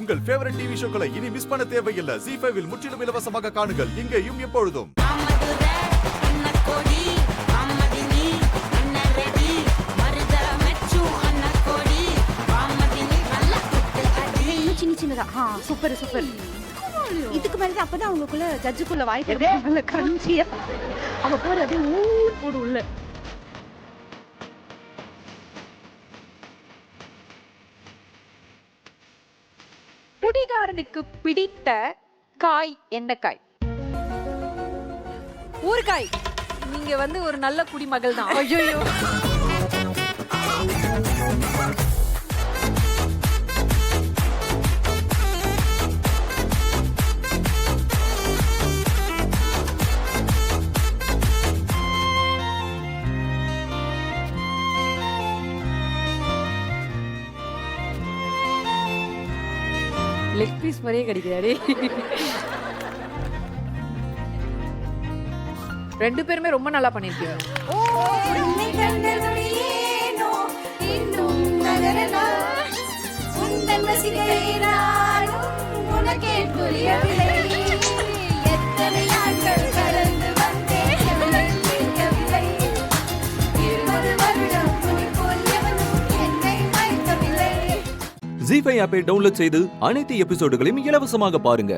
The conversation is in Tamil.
உங்கள் ஃபேவரட் டிவி ஷோக்களை இனி மிஸ் பண்ண தேவையில்லை. ZEE5 இல் முற்றிலும் இலவசமாக காணுங்கள். இங்கேயும் எப்பொழுதும். Super super. இதுக்கு மேல அப்பதான் அவங்களுக்குள்ள ஜட்ஜுக்குள்ள வாய்ப்பு நல்ல கஞ்சியா அவ போற அப்படியே ஊர் போடு உள்ள. குடிகாரனுக்கு பிடித்த காய் என்ன காய்? ஊறுகாய். நீங்க ஒரு நல்ல குடிமகள் தான். ஐயோ லெக் பீஸ் மாதிரியே கிடைக்கிறாரு. ரெண்டு பேருமே ரொம்ப நல்லா பண்ணிருக்கீங்க. ZEE5 ஆப்பை டவுன்லோட் செய்து அனைத்து எபிசோடுகளையும் இலவசமாக பாருங்க.